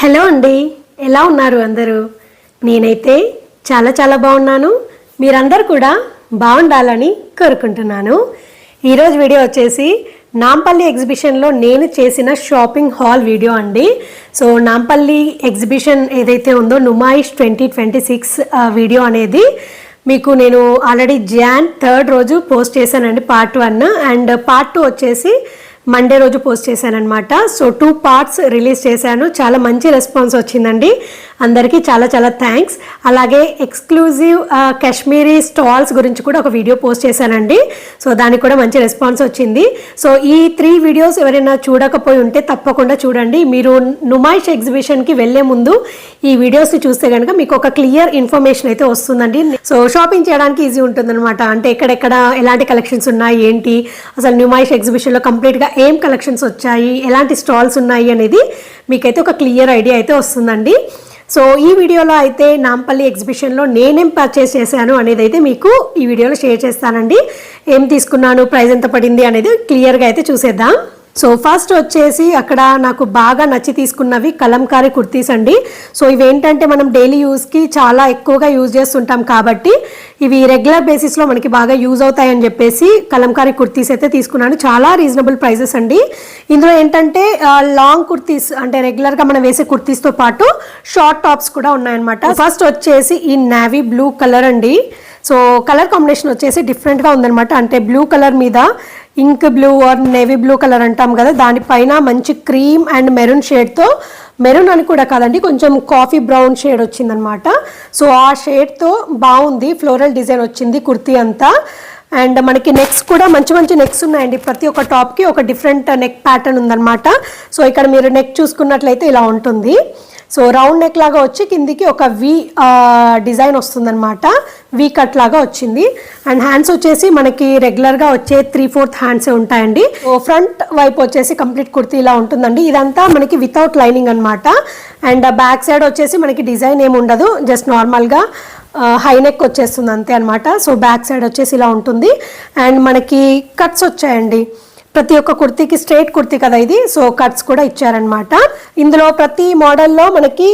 Hello అండి, ఎలా ఉన్నారు అందరూ? నేనైతే చాలా బాగున్నాను. మీరందరూ కూడా బాగుండాలని కోరుకుంటున్నాను. ఈరోజు వీడియో వచ్చేసి నాంపల్లి ఎగ్జిబిషన్లో నేను చేసిన షాపింగ్ హాల్ వీడియో అండి. సో నాంపల్లి ఎగ్జిబిషన్ ఏదైతే ఉందో నుమాయిష్ 2026 వీడియో అనేది మీకు నేను ఆల్రెడీ Jan 3 రోజు పోస్ట్ చేశానండి, పార్ట్ 1. అండ్ పార్ట్ 2 వచ్చేసి మండే రోజు పోస్ట్ చేశానమాట. సో 2 పార్ట్స్ రిలీజ్ చేశాను. చాలా మంచి రెస్పాన్స్ వచ్చిందండి. అందరికీ చాలా థ్యాంక్స్. అలాగే ఎక్స్క్లూజివ్ కాశ్మీరీ స్టాల్స్ గురించి కూడా ఒక వీడియో పోస్ట్ చేశానండి. సో దానికి కూడా మంచి రెస్పాన్స్ వచ్చింది. సో ఈ 3 వీడియోస్ ఎవరైనా చూడకపోయి ఉంటే తప్పకుండా చూడండి. మీరు నుమాయిష్ ఎగ్జిబిషన్కి వెళ్ళే ముందు ఈ వీడియోస్ని చూస్తే కనుక మీకు ఒక క్లియర్ ఇన్ఫర్మేషన్ అయితే వస్తుందండి. సో షాపింగ్ చేయడానికి ఈజీ ఉంటుందన్నమాట. అంటే ఎక్కడెక్కడ ఎలాంటి కలెక్షన్స్ ఉన్నాయి, ఏంటి అసలు నుమాయిష్ ఎగ్జిబిషన్లో కంప్లీట్గా ఏం కలెక్షన్స్ వచ్చాయి, ఎలాంటి స్టాల్స్ ఉన్నాయి అనేది మీకైతే ఒక క్లియర్ ఐడియా అయితే వస్తుందండి. సో ఈ వీడియోలో అయితే నాంపల్లి ఎగ్జిబిషన్లో నేనేం పర్చేస్ చేశాను అనేది అయితే మీకు ఈ వీడియోలో షేర్ చేస్తానండి. ఏం తీసుకున్నాను, ప్రైస్ ఎంత పడింది అనేది క్లియర్గా అయితే చూసేద్దాం. సో ఫస్ట్ వచ్చేసి అక్కడ నాకు బాగా నచ్చి తీసుకున్నవి కలంకారీ కుర్తీస్ అండి. సో ఇవేంటంటే మనం డైలీ యూస్కి చాలా ఎక్కువగా యూజ్ చేస్తుంటాం కాబట్టి ఇవి రెగ్యులర్ బేసిస్లో మనకి బాగా యూజ్ అవుతాయని చెప్పేసి కలంకారీ కుర్తీస్ అయితే తీసుకున్నాను. చాలా రీజనబుల్ ప్రైజెస్ అండి. ఇందులో ఏంటంటే లాంగ్ కుర్తీస్ అంటే రెగ్యులర్గా మనం వేసే కుర్తీస్తో పాటు షార్ట్ టాప్స్ కూడా ఉన్నాయన్నమాట. ఫస్ట్ వచ్చేసి ఈ నేవీ బ్లూ కలర్ అండి. సో కలర్ కాంబినేషన్ వచ్చేసి డిఫరెంట్గా ఉందన్నమాట. అంటే బ్లూ కలర్ మీద ink blue or navy blue colour అంటాం కదా, దానిపైన మంచి క్రీమ్ అండ్ మెరూన్ షేడ్తో, మెరూన్ అని కూడా కాదండి, కొంచెం కాఫీ బ్రౌన్ షేడ్ వచ్చిందనమాట. సో ఆ షేడ్తో బాగుంది, ఫ్లోరల్ డిజైన్ వచ్చింది కుర్తీ అంతా. అండ్ మనకి నెక్స్ కూడా మంచి నెక్స్ ఉన్నాయండి. ప్రతి ఒక్క టాప్కి ఒక డిఫరెంట్ నెక్ ప్యాటర్న్ ఉందన్నమాట. సో ఇక్కడ మీరు నెక్ చూసుకున్నట్లయితే ఇలా ఉంటుంది. సో రౌండ్ నెక్ లాగా వచ్చి కిందికి ఒక వి డిజైన్ వస్తుందన్నమాట. వి కట్ లాగా వచ్చింది. అండ్ హ్యాండ్స్ వచ్చేసి మనకి రెగ్యులర్గా వచ్చే 3/4 హ్యాండ్సే ఉంటాయండి. సో ఫ్రంట్ వైపు వచ్చేసి కంప్లీట్ కుర్తీ ఇలా ఉంటుందండి. ఇదంతా మనకి వితౌట్ లైనింగ్ అనమాట. అండ్ బ్యాక్ సైడ్ వచ్చేసి మనకి డిజైన్ ఏమి ఉండదు, జస్ట్ నార్మల్గా హై నెక్ వచ్చేస్తుంది అంతే అనమాట. సో బ్యాక్ సైడ్ వచ్చేసి ఇలా ఉంటుంది. అండ్ మనకి కట్స్ వచ్చాయండి. ప్రతి ఒక్క కుర్తీకి స్ట్రైట్ కుర్తీ కదా ఇది, సో కట్స్ కూడా ఇచ్చారనమాట. ఇందులో ప్రతి మోడల్లో మనకి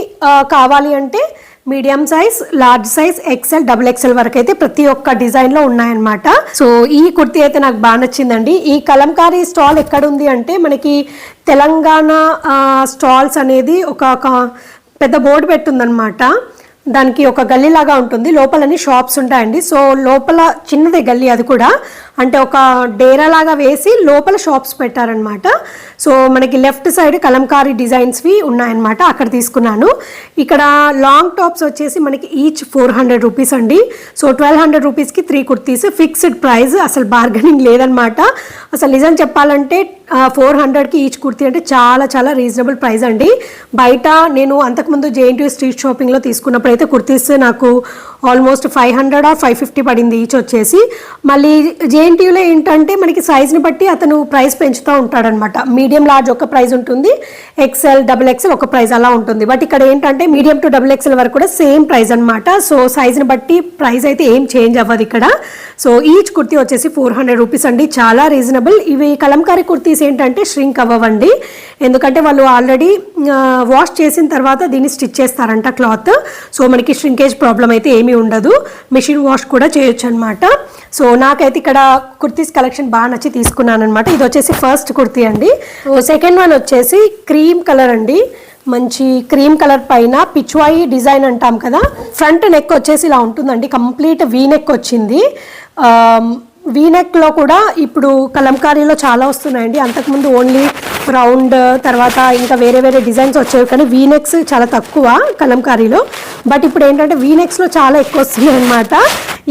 కావాలి అంటే medium size, large size, XL, XXL వరకు అయితే ప్రతి ఒక్క డిజైన్లో ఉన్నాయన్నమాట. సో ఈ కుర్తీ అయితే నాకు బాగా నచ్చిందండి. ఈ కలంకారీ స్టాల్ ఎక్కడుంది అంటే మనకి తెలంగాణ స్టాల్స్ అనేది ఒక పెద్ద బోర్డు పెట్టుందన్నమాట. దానికి ఒక గల్లీ లాగా ఉంటుంది, లోపలని షాప్స్ ఉంటాయండి. సో లోపల చిన్నదే గల్లీ, అది కూడా అంటే ఒక డేరా లాగా వేసి లోపల షాప్స్ పెట్టారనమాట. సో మనకి లెఫ్ట్ సైడ్ కలంకారీ డిజైన్స్వి ఉన్నాయన్నమాట, అక్కడ తీసుకున్నాను. ఇక్కడ లాంగ్ టాప్స్ వచ్చేసి మనకి ఈచ్ 400 రూపీస్ అండి. సో 1200 రూపీస్కి 3 కుర్తీస్, ఫిక్స్డ్ ప్రైస్, అసలు బార్గెనింగ్ లేదనమాట. అసలు నిజం చెప్పాలంటే 400కి ఈచ్ కుర్తీ అంటే చాలా రీజనబుల్ ప్రైస్ అండి. బయట నేను అంతకుముందు JNTU స్ట్రీట్ షాపింగ్లో తీసుకున్నప్పుడు అయితే కుర్తీస్ నాకు ఆల్మోస్ట్ 500 or 550 పడింది ఈచ్ వచ్చేసి. మళ్ళీ JNTUలో ఏంటంటే మనకి సైజ్ని బట్టి అతను ప్రైస్ పెంచుతూ ఉంటాడనమాట. మీడియం లార్జ్ ఒక ప్రైస్ ఉంటుంది, XL, XXL ఒక ప్రైస్ అలా ఉంటుంది. బట్ ఇక్కడ ఏంటంటే మీడియం టు XXL వరకు కూడా సేమ్ ప్రైస్ అనమాట. సో సైజ్ని బట్టి ప్రైస్ అయితే ఏం చేంజ్ అవ్వదు ఇక్కడ. సో ఈచ్ కుర్తీ వచ్చేసి 400 రూపీస్ అండి, చాలా రీజనబుల్. ఇవి కలంకారీ కుర్తీస్ ఏంటంటే ష్రింక్ అవ్వండి, ఎందుకంటే వాళ్ళు ఆల్రెడీ వాష్ చేసిన తర్వాత దీన్ని స్టిచ్ చేస్తారంట క్లాత్. సో మనకి ష్రింకేజ్ ప్రాబ్లం అయితే ఏమీ ఉండదు, మిషన్ వాష్ కూడా చేయొచ్చు అనమాట. సో నాకైతే ఇక్కడ కుర్తీస్ కలెక్షన్ బాగా నచ్చి తీసుకున్నాను అనమాట. ఇది వచ్చేసి ఫస్ట్ కుర్తీ అండి. సో సెకండ్ వన్ వచ్చేసి క్రీమ్ కలర్ అండి. మంచి క్రీమ్ కలర్ పైన పిచ్వాయి డిజైన్ అంటాం కదా, ఫ్రంట్ నెక్ వచ్చేసి ఇలా ఉంటుందండి, కంప్లీట్ వీ నెక్ వచ్చింది. వీనెక్లో కూడా ఇప్పుడు కలంకారీలో చాలా వస్తున్నాయండి. అంతకుముందు ఓన్లీ రౌండ్, తర్వాత ఇంకా వేరే డిజైన్స్ వచ్చేవి, కానీ వీనెక్స్ చాలా తక్కువ కలంకారీలో. బట్ ఇప్పుడు ఏంటంటే వీనెక్స్లో చాలా ఎక్కువ వస్తున్నాయి అనమాట.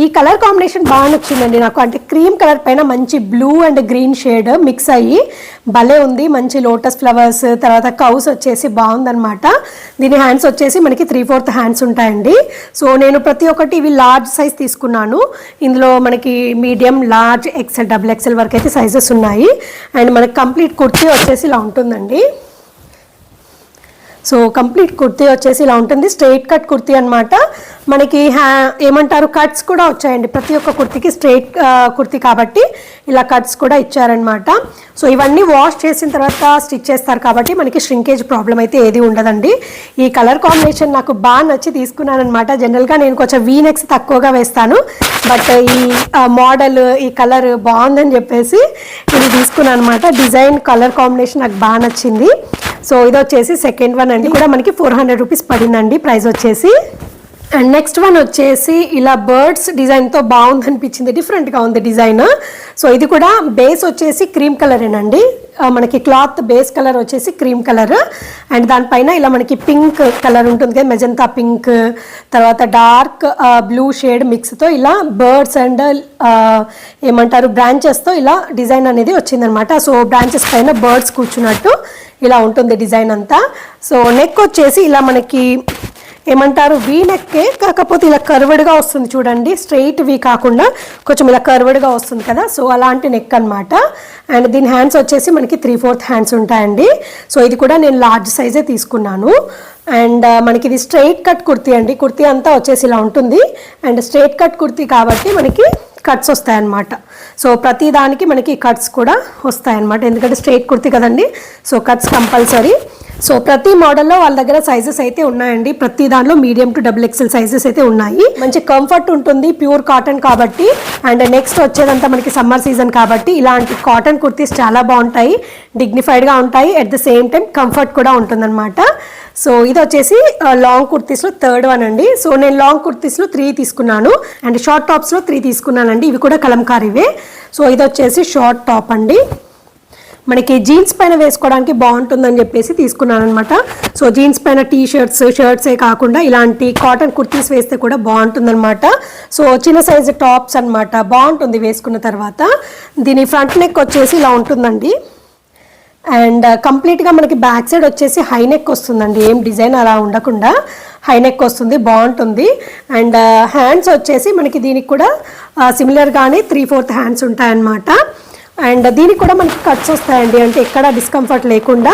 ఈ కలర్ కాంబినేషన్ బాగా నచ్చిందండి నాకు. అంటే క్రీమ్ కలర్ పైన మంచి blue and green shade mix అయ్యి భలే ఉంది. మంచి లోటస్ ఫ్లవర్స్, తర్వాత కౌస్ వచ్చేసి బాగుందనమాట. దీని హ్యాండ్స్ వచ్చేసి మనకి 3/4 హ్యాండ్స్ ఉంటాయండి. సో నేను ప్రతి ఒక్కటి ఇవి లార్జ్ సైజ్ తీసుకున్నాను. ఇందులో మనకి మీడియం, లార్జ్, XL, XXL వరకు అయితే సైజెస్ ఉన్నాయి. అండ్ మనకి కంప్లీట్ కుర్తీ వచ్చేసి ఇలా ఉంటుందండి. సో కంప్లీట్ కుర్తీ వచ్చేసి ఇలా ఉంటుంది, స్ట్రైట్ కట్ కుర్తీ అనమాట. మనకి ఏమంటారు కట్స్ కూడా వచ్చాయండి, ప్రతి ఒక్క కుర్తీకి స్ట్రైట్ కుర్తీ కాబట్టి ఇలా కట్స్ కూడా ఇచ్చారనమాట. సో ఇవన్నీ వాష్ చేసిన తర్వాత స్టిచ్ చేస్తారు కాబట్టి మనకి ష్రింకేజ్ ప్రాబ్లం అయితే ఏది ఉండదండి. ఈ కలర్ కాంబినేషన్ నాకు బాగా నచ్చి తీసుకున్నాను అనమాట. జనరల్గా నేను కొంచెం వీనెక్స్ తక్కువగా వేస్తాను, బట్ ఈ మోడల్ ఈ కలర్ బాగుందని చెప్పేసి ఇది తీసుకున్నాను అనమాట. డిజైన్ కలర్ కాంబినేషన్ నాకు బాగా నచ్చింది. సో ఇది వచ్చేసి సెకండ్ వన్ అండి, కూడా మనకి 400 రూపీస్ పడిందండి ప్రైస్ వచ్చేసి. అండ్ నెక్స్ట్ వన్ వచ్చేసి ఇలా బర్డ్స్ డిజైన్తో బాగుంది అనిపించింది, డిఫరెంట్గా ఉంది డిజైన్. సో ఇది కూడా బేస్ వచ్చేసి క్రీమ్ కలరేనండి, మనకి క్లాత్ బేస్ కలర్ వచ్చేసి క్రీమ్ కలర్. అండ్ దానిపైన ఇలా మనకి పింక్ కలర్ ఉంటుంది కదా, మెజంతా పింక్, తర్వాత డార్క్ బ్లూ షేడ్ మిక్స్తో ఇలా బర్డ్స్ అండ్ ఏమంటారు బ్రాంచెస్తో ఇలా డిజైన్ అనేది వచ్చిందనమాట. సో బ్రాంచెస్ పైన బర్డ్స్ కూర్చున్నట్టు ఇలా ఉంటుంది డిజైన్ అంతా. సో నెక్ వచ్చేసి ఇలా మనకి ఏమంటారు వీ నెక్కే, కాకపోతే ఇలా కర్వ్డ్గా వస్తుంది చూడండి, స్ట్రైట్ వీ కాకుండా కొంచెం ఇలా కర్వ్డ్గా వస్తుంది కదా, సో అలాంటి నెక్ అనమాట. అండ్ దీని హ్యాండ్స్ వచ్చేసి మనకి 3/4 హ్యాండ్స్ ఉంటాయండి. సో ఇది కూడా నేను లార్జ్ సైజే తీసుకున్నాను. అండ్ మనకి ఇది స్ట్రైట్ కట్ కుర్తీ అండి, కుర్తీ అంతా వచ్చేసి ఇలా ఉంటుంది. అండ్ స్ట్రైట్ కట్ కుర్తీ కాబట్టి మనకి కట్స్ వస్తాయన్నమాట. సో ప్రతి దానికి మనకి కట్స్ కూడా వస్తాయన్నమాట, ఎందుకంటే స్ట్రైట్ కుర్తీ కదండి, సో కట్స్ కంపల్సరీ. సో ప్రతి మోడల్లో వాళ్ళ దగ్గర సైజెస్ అయితే ఉన్నాయండి, ప్రతి దానిలో మీడియం టు XXL సైజెస్ అయితే ఉన్నాయి. మంచి కంఫర్ట్ ఉంటుంది, ప్యూర్ కాటన్ కాబట్టి. అండ్ నెక్స్ట్ వచ్చేదంతా మనకి సమ్మర్ సీజన్ కాబట్టి ఇలాంటి కాటన్ కుర్తీస్ చాలా బాగుంటాయి, డిగ్నిఫైడ్గా ఉంటాయి, at the same time comfort కూడా ఉంటుందన్నమాట. సో ఇది వచ్చేసి లాంగ్ కుర్తీస్లో థర్డ్ వన్ అండి. సో నేను లాంగ్ కుర్తీస్లో 3 తీసుకున్నాను అండ్ షార్ట్ టాప్స్లో 3 తీసుకున్నానండి, ఇవి కూడా కలంకారీవే. సో ఇది వచ్చేసి షార్ట్ టాప్ అండి, మనకి జీన్స్ పైన వేసుకోవడానికి బాగుంటుందని చెప్పేసి తీసుకున్నాను అనమాట. సో జీన్స్ పైన టీ షర్ట్సే కాకుండా ఇలాంటి కాటన్ కుర్తీస్ వేస్తే కూడా బాగుంటుందన్నమాట. సో చిన్న సైజు టాప్స్ అనమాట, బాగుంటుంది వేసుకున్న తర్వాత. దీని ఫ్రంట్ నెక్ వచ్చేసి ఇలా ఉంటుందండి. అండ్ కంప్లీట్గా మనకి బ్యాక్ సైడ్ వచ్చేసి హై నెక్ వస్తుందండి, ఏం డిజైన్ అలా ఉండకుండా హై నెక్ వస్తుంది, బాగుంటుంది. అండ్ హ్యాండ్స్ వచ్చేసి మనకి దీనికి కూడా సిమిలర్గానే 3/4 హ్యాండ్స్ ఉంటాయన్నమాట. అండ్ దీనికి కూడా మనకి కట్స్ వస్తాయండి, అంటే ఎక్కడ డిస్కంఫర్ట్ లేకుండా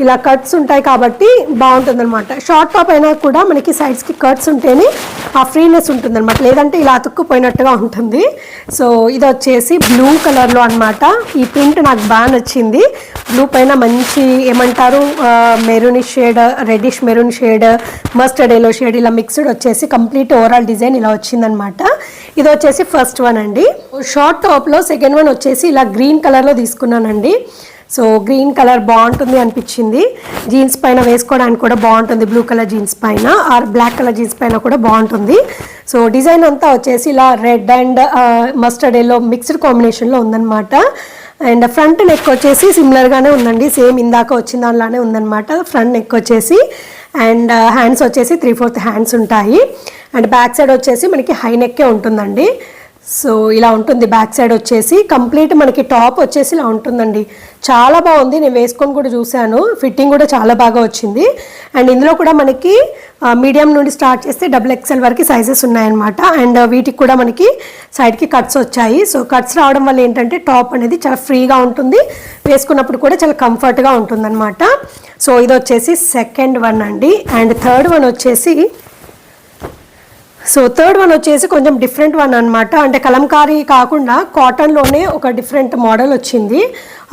ఇలా కట్స్ ఉంటాయి కాబట్టి బాగుంటుందన్నమాట. షార్ట్ టాప్ అయినా కూడా మనకి సైడ్స్కి కట్స్ ఉంటేనే ఆ ఫ్రీనెస్ ఉంటుందన్నమాట, లేదంటే ఇలా అతుక్కుపోయినట్టుగా ఉంటుంది. సో ఇది వచ్చేసి బ్లూ కలర్లో అనమాట. ఈ ప్రింట్ నాకు బాగా నచ్చింది, బ్లూ పైన మంచి ఏమంటారు maroonish shade, reddish maroon shade, mustard yellow shade ఇలా మిక్స్డ్ వచ్చేసి కంప్లీట్ ఓవరాల్ డిజైన్ ఇలా వచ్చిందనమాట. ఇది వచ్చేసి ఫస్ట్ వన్ అండి. షార్ట్ టాప్లో సెకండ్ వన్ వచ్చేసి ఇలా గ్రీన్ కలర్లో తీసుకున్నానండి. సో గ్రీన్ కలర్ బాగుంటుంది అనిపించింది, జీన్స్ పైన వేసుకోవడానికి కూడా బాగుంటుంది, బ్లూ కలర్ జీన్స్ పైన ఆర్ బ్లాక్ కలర్ జీన్స్ పైన కూడా బాగుంటుంది. సో డిజైన్ అంతా వచ్చేసి ఇలా red and mustard yellow mixed కాంబినేషన్లో ఉందన్నమాట. అండ్ ఫ్రంట్ నెక్ వచ్చేసి సిమిలర్గానే ఉందండి, సేమ్ ఇందాక వచ్చిన దానిలానే ఉందన్నమాట ఫ్రంట్ నెక్ వచ్చేసి. అండ్ హ్యాండ్స్ వచ్చేసి 3/4 హ్యాండ్స్ ఉంటాయి. అండ్ బ్యాక్ సైడ్ వచ్చేసి మనకి హై నెక్కే ఉంటుందండి. సో ఇలా ఉంటుంది బ్యాక్ సైడ్ వచ్చేసి, కంప్లీట్ మనకి టాప్ వచ్చేసి ఇలా ఉంటుందండి, చాలా బాగుంది. నేను వేసుకొని కూడా చూశాను, ఫిట్టింగ్ కూడా చాలా బాగా వచ్చింది. అండ్ ఇందులో కూడా మనకి మీడియం నుండి స్టార్ట్ చేస్తే XXL వరకు సైజెస్ ఉన్నాయన్నమాట. అండ్ వీటికి కూడా మనకి సైడ్కి కట్స్ వచ్చాయి. సో కట్స్ రావడం వల్ల ఏంటంటే టాప్ అనేది చాలా ఫ్రీగా ఉంటుంది, వేసుకున్నప్పుడు కూడా చాలా కంఫర్ట్గా ఉంటుందన్నమాట. సో ఇది వచ్చేసి సెకండ్ వన్ అండి. అండ్ థర్డ్ వన్ వచ్చేసి కొంచెం డిఫరెంట్ వన్ అనమాట, అంటే కలంకారీ కాకుండా కాటన్లోనే ఒక డిఫరెంట్ మోడల్ వచ్చింది,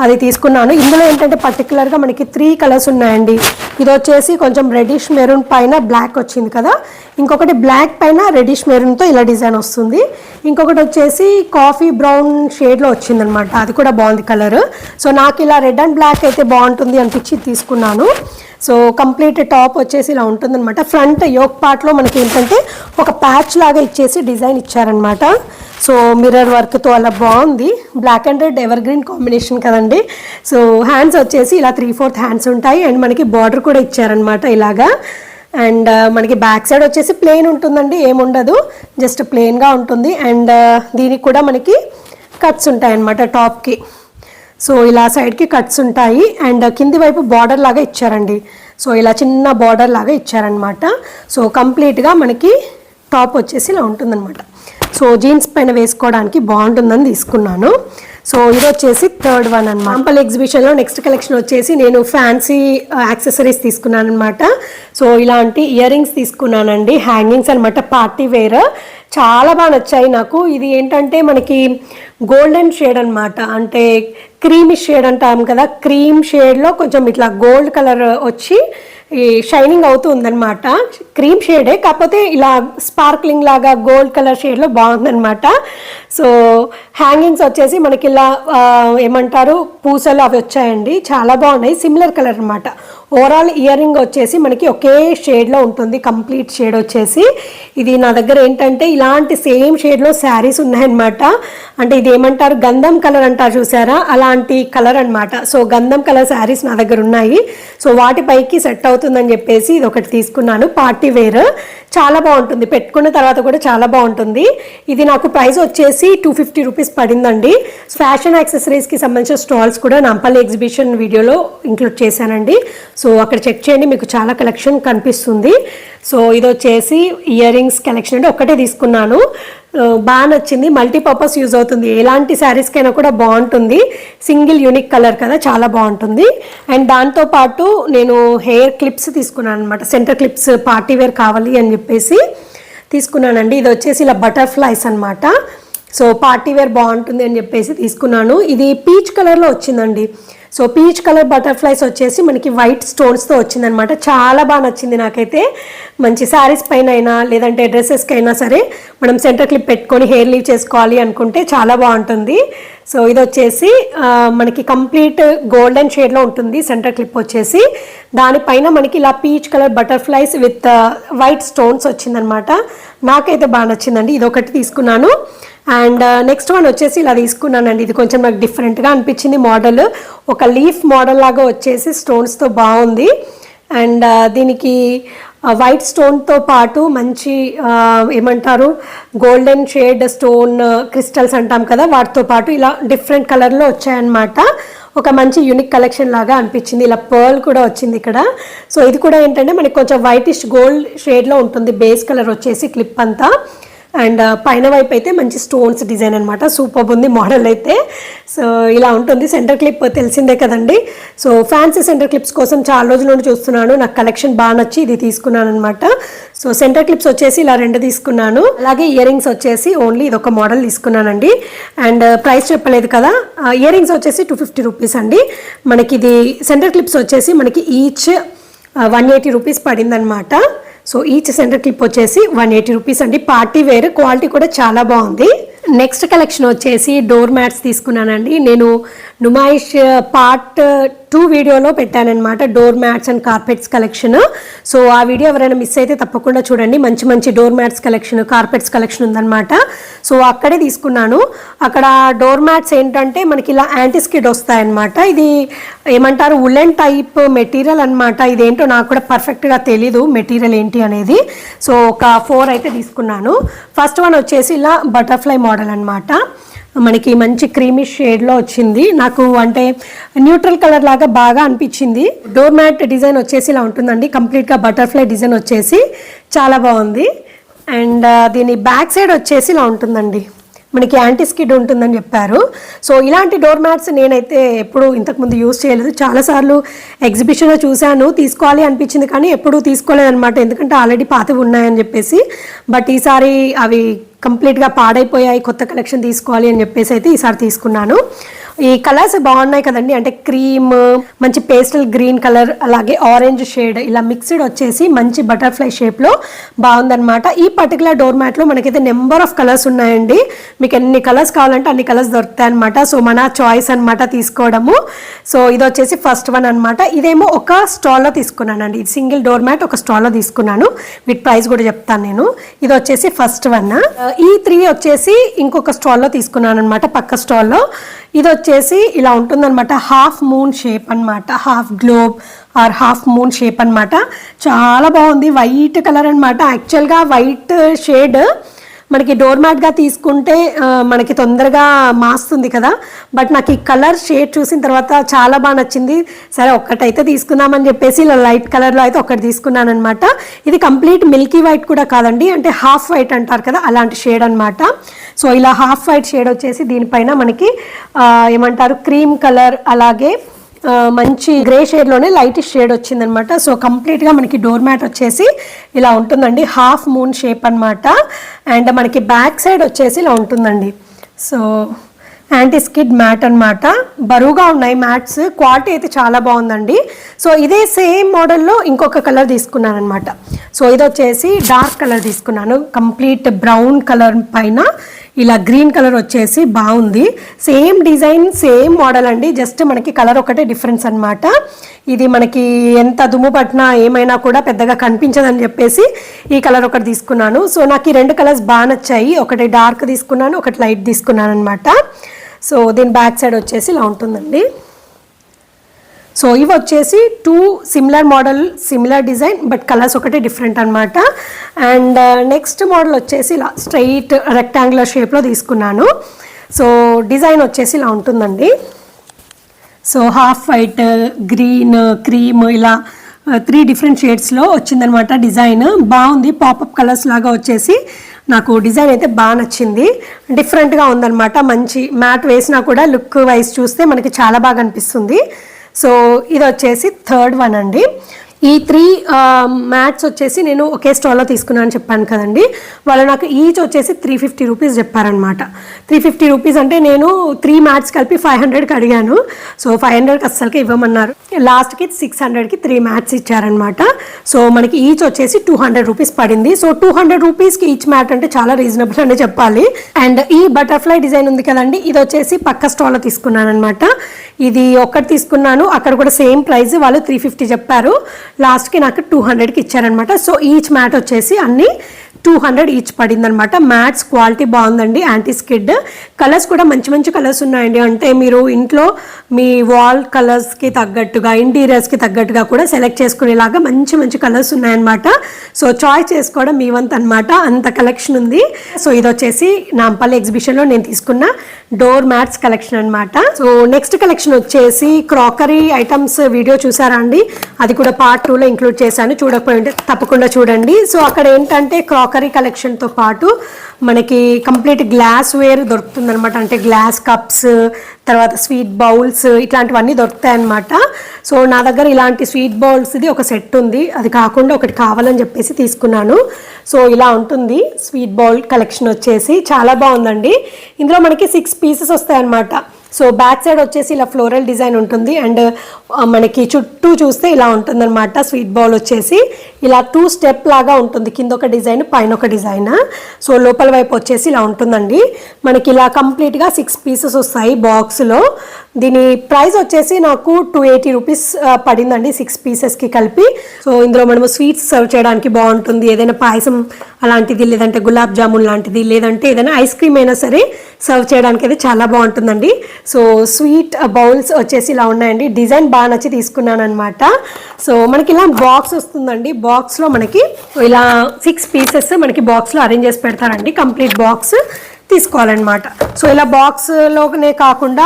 అది తీసుకున్నాను. ఇందులో ఏంటంటే పర్టికులర్గా మనకి 3 కలర్స్ ఉన్నాయండి. ఇది వచ్చేసి కొంచెం రెడ్డిష్ మెరూన్ పైన బ్లాక్ వచ్చింది కదా, ఇంకొకటి బ్లాక్ పైన రెడ్డిష్ మెరూన్తో ఇలా డిజైన్ వస్తుంది, ఇంకొకటి వచ్చేసి కాఫీ బ్రౌన్ షేడ్లో వచ్చిందనమాట, అది కూడా బాగుంది కలర్. సో నాకు ఇలా రెడ్ అండ్ బ్లాక్ అయితే బాగుంటుంది అనిపించి తీసుకున్నాను. సో కంప్లీట్ టాప్ వచ్చేసి ఇలా ఉంటుందన్నమాట. ఫ్రంట్ యోక్ పార్ట్లో మనకి ఏంటంటే ఒక ప్యాచ్ లాగా ఇచ్చేసి డిజైన్ ఇచ్చారనమాట. సో మిర్రర్ వర్క్తో అలా బాగుంది, black and red evergreen combination కదండి. సో హ్యాండ్స్ వచ్చేసి ఇలా 3/4 హ్యాండ్స్ ఉంటాయి. అండ్ మనకి బార్డర్ కూడా ఇచ్చారనమాట ఇలాగా. అండ్ మనకి బ్యాక్ సైడ్ వచ్చేసి ప్లెయిన్ ఉంటుందండి, ఏముండదు, జస్ట్ ప్లెయిన్గా ఉంటుంది. అండ్ దీనికి కూడా మనకి కట్స్ ఉంటాయన్నమాట టాప్కి. సో ఇలా సైడ్కి కట్స్ ఉంటాయి. అండ్ కింది వైపు బార్డర్ లాగా ఇచ్చారండి, సో ఇలా చిన్న బార్డర్ లాగా ఇచ్చారనమాట. సో కంప్లీట్గా మనకి టాప్ వచ్చేసి ఇలా ఉంటుందన్నమాట. సో జీన్స్ పైన వేసుకోవడానికి బాగుంటుందని తీసుకున్నాను. సో ఇది వచ్చేసి థర్డ్ వన్ అనమాట. నాంపల్లి ఎగ్జిబిషన్లో నెక్స్ట్ కలెక్షన్ వచ్చేసి నేను ఫ్యాన్సీ యాక్సెసరీస్ తీసుకున్నాను అనమాట. సో ఇలాంటి ఇయర్ రింగ్స్ తీసుకున్నానండి, హ్యాంగింగ్స్ అనమాట, పార్టీ వేర్. చాలా బాగా నచ్చాయి నాకు. ఇది ఏంటంటే మనకి గోల్డెన్ షేడ్ అనమాట, అంటే క్రీమ్ షేడ్ అంటాం కదా, క్రీమ్ షేడ్లో కొంచెం ఇట్లా గోల్డ్ కలర్ వచ్చి ఈ షైనింగ్ అవుతూ ఉందన్నమాట. క్రీమ్ షేడే కాకపోతే ఇలా స్పార్క్లింగ్ లాగా గోల్డ్ కలర్ షేడ్లో బాగుందన్నమాట. సో హ్యాంగింగ్స్ వచ్చేసి మనకి ఇలా ఏమంటారు పూసలు అవి వచ్చాయండి, చాలా బాగున్నాయి, సిమిలర్ కలర్ అనమాట. ఓవరాల్ ఇయర్ రింగ్ వచ్చేసి మనకి ఒకే షేడ్లో ఉంటుంది, కంప్లీట్ షేడ్ వచ్చేసి. ఇది నా దగ్గర ఏంటంటే ఇలాంటి సేమ్ షేడ్లో శారీస్ ఉన్నాయన్నమాట. అంటే ఇది ఏమంటారు గంధం కలర్ అంటారు చూసారా, అలాంటి కలర్ అనమాట. సో గంధం కలర్ శారీస్ నా దగ్గర ఉన్నాయి. సో వాటిపైకి సెట్ అవుతుందని చెప్పేసి ఇది ఒకటి తీసుకున్నాను, పార్టీ వేర్. చాలా బాగుంటుంది, పెట్టుకున్న తర్వాత కూడా చాలా బాగుంటుంది. ఇది నాకు ప్రైస్ వచ్చేసి 250 రూపీస్ పడిందండి. ఫ్యాషన్ యాక్సెసరీస్కి సంబంధించిన స్టాల్స్ కూడా నాంపల్లి ఎగ్జిబిషన్ వీడియోలో ఇంక్లూడ్ చేశానండి. సో అక్కడ చెక్ చేయండి, మీకు చాలా కలెక్షన్ కనిపిస్తుంది. సో ఇది వచ్చేసి ఇయర్ రింగ్స్ కలెక్షన్ అంటే ఒక్కటే తీసుకున్నాను, బాగా నచ్చింది, మల్టీపర్పస్ యూజ్ అవుతుంది, ఎలాంటి శారీస్కైనా కూడా బాగుంటుంది. సింగిల్ యూనిక్ కలర్ కదా, చాలా బాగుంటుంది. అండ్ దాంతోపాటు నేను హెయిర్ క్లిప్స్ తీసుకున్నాను అనమాట, సెంటర్ క్లిప్స్ పార్టీ వేర్ కావాలి అని చెప్పేసి తీసుకున్నానండి. ఇది వచ్చేసి ఇలా బటర్ఫ్లైస్ అనమాట. సో పార్టీ వేర్ బాగుంటుంది అని చెప్పేసి తీసుకున్నాను. ఇది పీచ్ కలర్లో వచ్చిందండి. సో పీచ్ కలర్ బటర్ఫ్లైస్ వచ్చేసి మనకి వైట్ స్టోన్స్తో వచ్చిందనమాట. చాలా బాగా నచ్చింది నాకైతే. మంచి శారీస్ పైన అయినా లేదంటే డ్రెస్సెస్కి అయినా సరే మనం సెంటర్ క్లిప్ పెట్టుకొని హెయిర్ లీవ్ చేసుకోవాలి అనుకుంటే చాలా బాగుంటుంది. సో ఇది వచ్చేసి మనకి కంప్లీట్ గోల్డెన్ షేడ్లో ఉంటుంది సెంటర్ క్లిప్ వచ్చేసి. దానిపైన మనకి ఇలా peach colour butterflies with white stones వచ్చిందనమాట. నాకైతే బాగా నచ్చిందండి, ఇది ఒకటి తీసుకున్నాను. అండ్ నెక్స్ట్ వన్ వచ్చేసి ఇలా తీసుకున్నానండి. ఇది కొంచెం నాకు డిఫరెంట్గా అనిపించింది మోడల్, ఒక లీఫ్ మోడల్ లాగా వచ్చేసి స్టోన్స్తో బాగుంది. అండ్ దీనికి వైట్ స్టోన్తో పాటు మంచి ఏమంటారు గోల్డెన్ షేడ్ స్టోన్ క్రిస్టల్స్ అంటాం కదా, వాటితో పాటు ఇలా డిఫరెంట్ కలర్లో వచ్చాయన్నమాట. ఒక మంచి యూనిక్ కలెక్షన్ లాగా అనిపించింది. ఇలా పర్ల్ కూడా వచ్చింది ఇక్కడ. సో ఇది కూడా ఏంటంటే మనకి కొంచెం వైటిష్ గోల్డ్ షేడ్లో ఉంటుంది బేస్ కలర్ వచ్చేసి క్లిప్ అంతా. అండ్ పైన వైపు అయితే మంచి స్టోన్స్ డిజైన్ అనమాట, సూపర్ ఉంది మోడల్ అయితే. సో ఇలా ఉంటుంది. సెంటర్ క్లిప్ తెలిసిందే కదండి. సో ఫ్యాన్సీ సెంటర్ క్లిప్స్ కోసం చాలా రోజుల నుండి చూస్తున్నాను, నాకు కలెక్షన్ బాగా నచ్చి ఇది తీసుకున్నాను అనమాట. సో సెంటర్ క్లిప్స్ వచ్చేసి ఇలా 2 తీసుకున్నాను. అలాగే ఇయర్ రింగ్స్ వచ్చేసి ఓన్లీ ఇది ఒక మోడల్ తీసుకున్నానండి. అండ్ ప్రైస్ చెప్పలేదు కదా, ఇయర్ రింగ్స్ వచ్చేసి 250 రూపీస్ అండి. మనకి ఇది సెంటర్ క్లిప్స్ వచ్చేసి మనకి ఈచ్ 180 రూపీస్ పడిందనమాట. సో ఈచ్ సెంటర్ క్లిప్ వచ్చేసి 180 రూపీస్ అండి. పార్టీ వేర్, క్వాలిటీ కూడా చాలా బాగుంది. నెక్స్ట్ కలెక్షన్ వచ్చేసి డోర్ మ్యాట్స్ తీసుకున్నానండి. నేను నుమాయిష్ పార్ట్ 2 వీడియోలో పెట్టానన్నమాట, door mats and carpets collection. So ఆ వీడియో ఎవరైనా మిస్ అయితే తప్పకుండా చూడండి. మంచి మంచి door mats collection, carpets collection ఉందన్నమాట. సో అక్కడే తీసుకున్నాను. అక్కడ డోర్ మ్యాట్స్ ఏంటంటే మనకి ఇలా యాంటీస్కిడ్ వస్తాయన్నమాట. ఇది ఏమంటారు ఉలెన్ టైప్ మెటీరియల్ అనమాట. ఇదేంటో నాకు కూడా పర్ఫెక్ట్గా తెలీదు మెటీరియల్ ఏంటి అనేది. సో ఒక 4 అయితే తీసుకున్నాను. ఫస్ట్ వన్ వచ్చేసి ఇలా బటర్ఫ్లై మోడల్ అనమాట. మనకి మంచి క్రీమీ షేడ్లో వచ్చింది. నాకు అంటే న్యూట్రల్ కలర్ లాగా బాగా అనిపించింది. డోర్ మ్యాట్ డిజైన్ వచ్చేసి ఇలా ఉంటుందండి, కంప్లీట్గా బటర్ఫ్లై డిజైన్ వచ్చేసి చాలా బాగుంది. అండ్ దీని బ్యాక్ సైడ్ వచ్చేసి ఇలా ఉంటుందండి, మనకి యాంటీ స్కిడ్ ఉంటుందని చెప్పారు. సో ఇలాంటి డోర్ మ్యాట్స్ నేనైతే ఎప్పుడు ఇంతకుముందు యూజ్ చేయలేదు. చాలాసార్లు ఎగ్జిబిషన్లో చూశాను, తీసుకోవాలి అనిపించింది కానీ ఎప్పుడూ తీసుకోలేదన్నమాట, ఎందుకంటే ఆల్రెడీ పాతవి ఉన్నాయని చెప్పేసి. బట్ ఈసారి అవి కంప్లీట్గా పాడైపోయాయి, కొత్త కలెక్షన్ తీసుకోవాలి అని చెప్పేసి అయితే ఈసారి తీసుకున్నాను. ఈ కలర్స్ బాగున్నాయి కదండి, అంటే క్రీమ్, మంచి పేస్టల్ గ్రీన్ కలర్, అలాగే ఆరెంజ్ షేడ్, ఇలా మిక్స్డ్ వచ్చేసి మంచి బటర్ఫ్లై షేప్లో బాగుందన్నమాట. ఈ పర్టికులర్ డోర్ మ్యాట్లో మనకైతే నెంబర్ ఆఫ్ కలర్స్ ఉన్నాయండి. మీకు ఎన్ని కలర్స్ కావాలంటే అన్ని కలర్స్ దొరుకుతాయి అనమాట. సో మన చాయిస్ అనమాట తీసుకోవడము. సో ఇది వచ్చేసి ఫస్ట్ వన్ అనమాట. ఇదేమో ఒక స్టాల్లో తీసుకున్నానండి, ఇది సింగిల్ డోర్ మ్యాట్ ఒక స్టాల్లో తీసుకున్నాను. వీటి ప్రైస్ కూడా చెప్తాను నేను. ఇది వచ్చేసి ఫస్ట్ వన్. ఈ 3 వచ్చేసి ఇంకొక స్టాల్లో తీసుకున్నాను అనమాట, పక్క స్టాల్లో. ఇది వచ్చేసి ఇలా ఉంటుందన్నమాట, హాఫ్ మూన్ షేప్ అనమాట, half globe or half moon shape అనమాట. చాలా బాగుంది, వైట్ కలర్ అనమాట. యాక్చువల్గా వైట్ షేడ్ మనకి డోర్ మ్యాట్గా తీసుకుంటే మనకి తొందరగా మాస్తుంది కదా, బట్ నాకు ఈ కలర్ షేడ్ చూసిన తర్వాత చాలా బాగా నచ్చింది. సరే ఒక్కటైతే తీసుకుందామని చెప్పేసి ఇలా లైట్ కలర్లో అయితే ఒకటి తీసుకున్నాను అనమాట. ఇది కంప్లీట్ మిల్కీ వైట్ కూడా కాదండి, అంటే హాఫ్ వైట్ అంటారు కదా అలాంటి షేడ్ అనమాట. సో ఇలా హాఫ్ వైట్ షేడ్ వచ్చేసి దీనిపైన మనకి ఏమంటారు క్రీమ్ కలర్, అలాగే మంచి గ్రే షేడ్లోనే లైట్ షేడ్ వచ్చిందనమాట. సో కంప్లీట్గా మనకి డోర్ మ్యాట్ వచ్చేసి ఇలా ఉంటుందండి, హాఫ్ మూన్ షేప్ అనమాట. అండ్ మనకి బ్యాక్ సైడ్ వచ్చేసి ఇలా ఉంటుందండి. సో యాంటీ స్కిడ్ మ్యాట్ అనమాట, బరువుగా ఉన్నాయి మ్యాట్స్, క్వాలిటీ అయితే చాలా బాగుందండి. సో ఇదే సేమ్ మోడల్లో ఇంకొక కలర్ తీసుకున్నాను అనమాట. సో ఇది వచ్చేసి డార్క్ కలర్ తీసుకున్నాను, కంప్లీట్ బ్రౌన్ కలర్ పైన ఇలా గ్రీన్ కలర్ వచ్చేసి బాగుంది. సేమ్ డిజైన్ సేమ్ మోడల్ అండి, జస్ట్ మనకి కలర్ ఒకటే డిఫరెన్స్ అనమాట. ఇది మనకి ఎంత దుమ్ము పట్టినా ఏమైనా కూడా పెద్దగా కనిపించదని చెప్పేసి ఈ కలర్ ఒకటి తీసుకున్నాను. సో నాకు ఈ 2 కలర్స్ బాగా నచ్చాయి, ఒకటి డార్క్ తీసుకున్నాను, ఒకటి లైట్ తీసుకున్నాను అనమాట. సో దీని బ్యాక్ సైడ్ వచ్చేసి ఇలా ఉంటుందండి. సో ఇవి వచ్చేసి 2 similar model, similar design, but colours ఒకటి డిఫరెంట్ అనమాట. అండ్ నెక్స్ట్ మోడల్ వచ్చేసి ఇలా స్ట్రైట్ రెక్టాంగులర్ షేప్లో తీసుకున్నాను. సో డిజైన్ వచ్చేసి ఇలా ఉంటుందండి. So half white, green, cream ఇలా 3 డిఫరెంట్ షేడ్స్లో వచ్చిందనమాట. డిజైన్ బాగుంది, పాపప్ కలర్స్ లాగా వచ్చేసి నాకు డిజైన్ అయితే బాగా నచ్చింది, డిఫరెంట్గా ఉందన్నమాట. మంచి మ్యాట్ వేసినా కూడా లుక్ వైజ్ చూస్తే మనకి చాలా బాగా అనిపిస్తుంది. సో ఇది వచ్చేసి థర్డ్ వన్ అండి. ఈ 3 మ్యాట్స్ వచ్చేసి నేను ఒకే స్టాల్లో తీసుకున్నాను చెప్పాను కదండి. వాళ్ళు నాకు ఈచ్ వచ్చేసి 350 రూపీస్ చెప్పారనమాట. 350 రూపీస్ అంటే నేను 3 మ్యాట్స్ కలిపి 500కి అడిగాను. సో 500కి అస్సలకి ఇవ్వమన్నారు. లాస్ట్కి 600కి 3 మ్యాట్స్ ఇచ్చారనమాట. సో మనకి ఈచ్ వచ్చేసి 200 రూపీస్ పడింది. సో 200 రూపీస్కి ఈచ్ మ్యాట్ అంటే చాలా రీజనబుల్ అని చెప్పాలి. అండ్ ఈ బటర్ఫ్లై డిజైన్ ఉంది కదండి, ఇది వచ్చేసి పక్క స్టాల్లో తీసుకున్నాను అనమాట. ఇది ఒక్కటి తీసుకున్నాను, అక్కడ కూడా సేమ్ ప్రైస్, వాళ్ళు 350 చెప్పారు, లాస్ట్కి నాకు 200కి ఇచ్చారనమాట. సో ఈచ్ మ్యాట్ వచ్చేసి అన్ని 200 ఈచ్ పడింది అనమాట. మ్యాట్స్ క్వాలిటీ బాగుందండి, యాంటీ స్కిడ్. కలర్స్ కూడా మంచి మంచి కలర్స్ ఉన్నాయండి, అంటే మీరు ఇంట్లో మీ వాల్ కలర్స్కి తగ్గట్టుగా, ఇంటీరియర్స్కి తగ్గట్టుగా కూడా సెలెక్ట్ చేసుకునేలాగా మంచి మంచి కలర్స్ ఉన్నాయన్నమాట. సో చాయిస్ చేసుకోవడం మీ వంతు అనమాట, అంత కలెక్షన్ ఉంది. సో ఇది వచ్చేసి నాంపల్లి ఎగ్జిబిషన్లో నేను తీసుకున్న డోర్ మ్యాట్స్ కలెక్షన్ అనమాట. సో నెక్స్ట్ కలెక్షన్ వచ్చేసి క్రాకరీ ఐటమ్స్ వీడియో చూసారా అండి, అది కూడా పార్ట్ 2లో ఇంక్లూడ్ చేశాను, చూడకపోయింటే తప్పకుండా చూడండి. సో అక్కడ ఏంటంటే క్రాకరీ కలెక్షన్తో పాటు మనకి కంప్లీట్ గ్లాస్ వేర్ దొరుకుతుంది అనమాట, అంటే గ్లాస్ కప్స్, తర్వాత స్వీట్ బౌల్స్, ఇట్లాంటివన్నీ దొరుకుతాయి అనమాట. సో నా దగ్గర ఇలాంటి స్వీట్ బౌల్స్ది ఒక సెట్ ఉంది, అది కాకుండా ఒకటి కావాలని చెప్పేసి తీసుకున్నాను. సో ఇలా ఉంటుంది స్వీట్ బౌల్ కలెక్షన్ వచ్చేసి, చాలా బాగుందండి. ఇందులో మనకి 6 పీసెస్ వస్తాయి అనమాట. సో బ్యాక్ సైడ్ వచ్చేసి ఇలా ఫ్లోరల్ డిజైన్ ఉంటుంది, అండ్ మనకి చుట్టూ చూస్తే ఇలా ఉంటుంది అనమాట. స్వీట్ బౌల్ వచ్చేసి ఇలా 2 స్టెప్ లాగా ఉంటుంది, కింద ఒక డిజైన్ పైన ఒక డిజైన్. సో లోపల వైపు వచ్చేసి ఇలా ఉంటుందండి. మనకి ఇలా కంప్లీట్గా 6 పీసెస్ వస్తాయి బాక్స్లో. దీని ప్రైస్ వచ్చేసి నాకు 280 రూపీస్ పడిందండి 6 పీసెస్కి కలిపి. సో ఇందులో మనము స్వీట్స్ సర్వ్ చేయడానికి బాగుంటుంది, ఏదైనా పాయసం అలాంటిది, లేదంటే గులాబ్ జామున్ లాంటిది, లేదంటే ఏదైనా ఐస్ క్రీమ్ అయినా సరే సర్వ్ చేయడానికి అయితే చాలా బాగుంటుందండి. సో స్వీట్ బౌల్స్ వచ్చేసి ఇలా ఉన్నాయండి, డిజైన్ బాగా నచ్చి తీసుకున్నాను అనమాట. సో మనకి ఇలా బాక్స్ వస్తుందండి, బాక్స్లో మనకి ఇలా 6 పీసెస్ మనకి బాక్స్లో అరేంజ్ చేసి పెడతారండి, కంప్లీట్ బాక్స్ తీసుకోవాలన్నమాట. సో ఇలా బాక్స్లోనే కాకుండా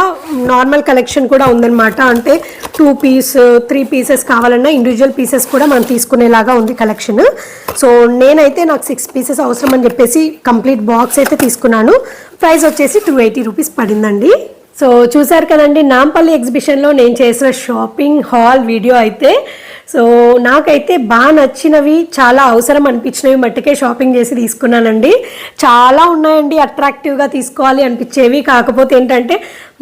నార్మల్ కలెక్షన్ కూడా ఉందన్నమాట, అంటే 2 పీస్ 3 పీసెస్ కావాలన్నా ఇండివిజువల్ పీసెస్ కూడా మనం తీసుకునేలాగా ఉంది కలెక్షన్. సో నేనైతే నాకు 6 పీసెస్ అవసరం అని చెప్పేసి కంప్లీట్ బాక్స్ అయితే తీసుకున్నాను. ప్రైస్ వచ్చేసి 280 రూపీస్ పడిందండి. సో చూసారు కదండి నాంపల్లి ఎగ్జిబిషన్లో నేను చేసిన షాపింగ్ హాల్ వీడియో అయితే. సో నాకైతే బాగా నచ్చినవి, చాలా అవసరం అనిపించినవి మట్టుకే షాపింగ్ చేసి తీసుకున్నానండి. చాలా ఉన్నాయండి అట్రాక్టివ్గా తీసుకోవాలి అనిపించేవి, కాకపోతే ఏంటంటే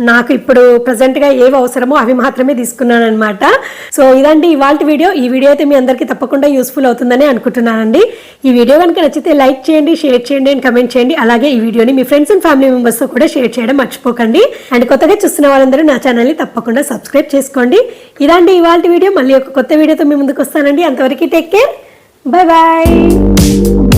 నాకు ఇప్పుడు ప్రజెంట్గా ఏవి అవసరమో అవి మాత్రమే తీసుకున్నాను అనమాట. సో ఇదండి ఇవాళ వీడియో. ఈ వీడియో అయితే మీ అందరికీ తప్పకుండా యూస్ఫుల్ అవుతుందని అనుకుంటున్నానండి. ఈ వీడియో కనుక నచ్చితే లైక్ చేయండి, షేర్ చేయండి అండ్ కమెంట్ చేయండి. అలాగే ఈ వీడియోని మీ ఫ్రెండ్స్ అండ్ ఫ్యామిలీ మెంబర్స్తో కూడా షేర్ చేయడం మర్చిపోకండి. అండ్ కొత్తగా చూస్తున్న వాళ్ళందరూ నా ఛానల్ని తప్పకుండా సబ్స్క్రైబ్ చేసుకోండి. ఇదండి ఇవాళ వీడియో. మళ్ళీ ఒక కొత్త వీడియోతో మీ ముందుకు వస్తానండి. అంతవరకు టేక్ కేర్, బాయ్ బాయ్.